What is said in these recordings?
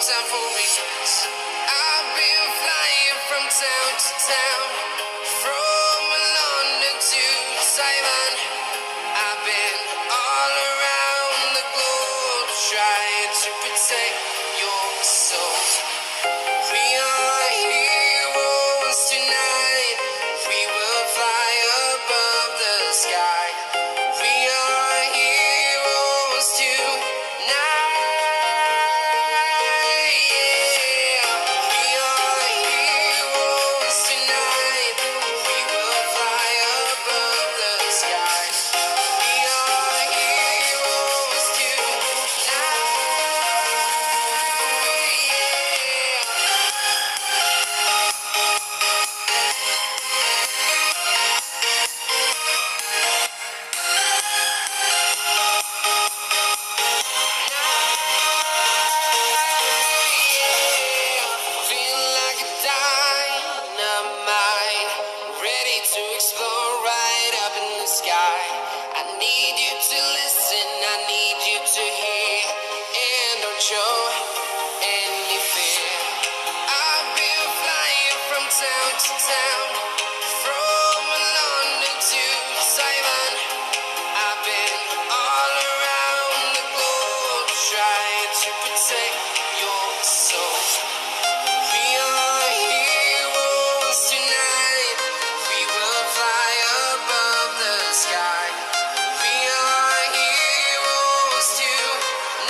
time for reasons. I've been flying from town to town, from London to Taiwan. I've been all around the globe trying to protect your soul. We are heroes tonight. We will fly above the sky. We are heroes tonight. Yeah. We are heroes tonight. We will fly above the sky. We are heroes feel like a dynamite, ready to explode right up in the sky. I need you to listen, I need you to hear, and don't show any fear. I've been flying from town to town, from London to Taiwan. I've been all around the globe trying to protect your soul. We are heroes tonight. We will fly above the sky. We are heroes tonight.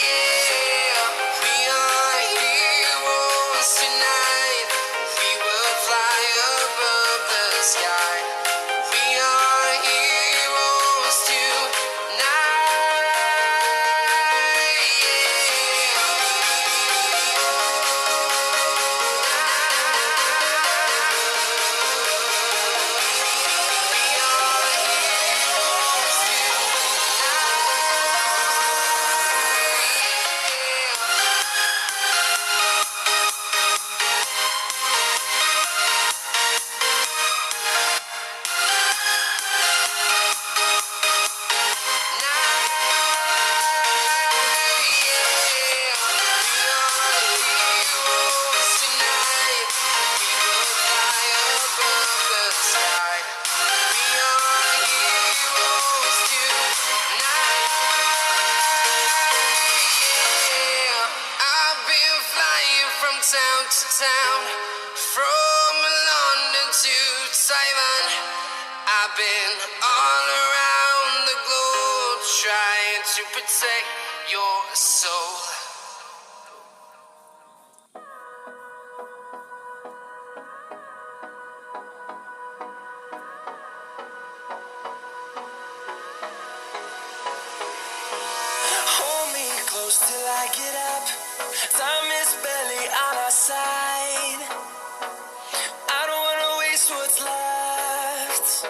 Yeah. We are heroes tonight. We will fly above the sky. We are heroes tonight. Town to town, from London to Taiwan. I've been all around the globe trying to protect your soul. Hold me close till I get up. Time is barely on our side. I don't wanna waste what's left.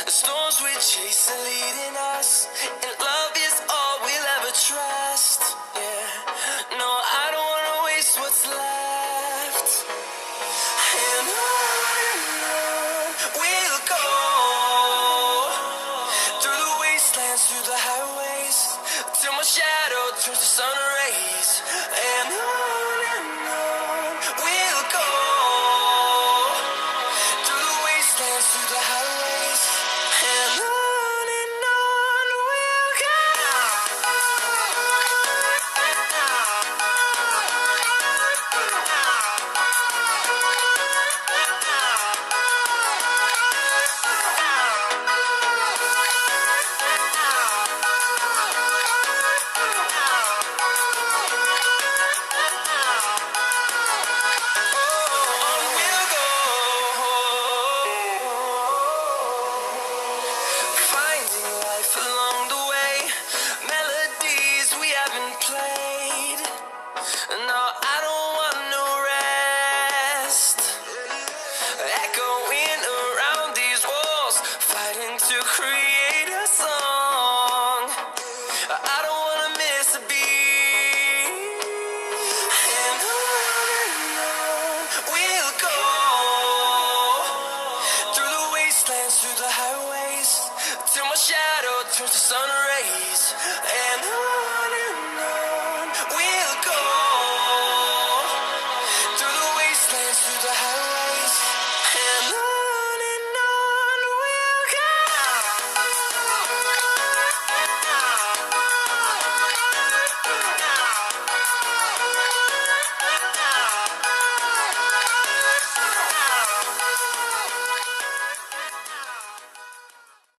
The storms we chase are leading us, and love is all we'll ever trust. Yeah, no, I don't wanna waste what's left. And on we'll go, through the wastelands, through the highways, till my shadow turns to sun rays. And on we'll go, through the wastelands, through the highways.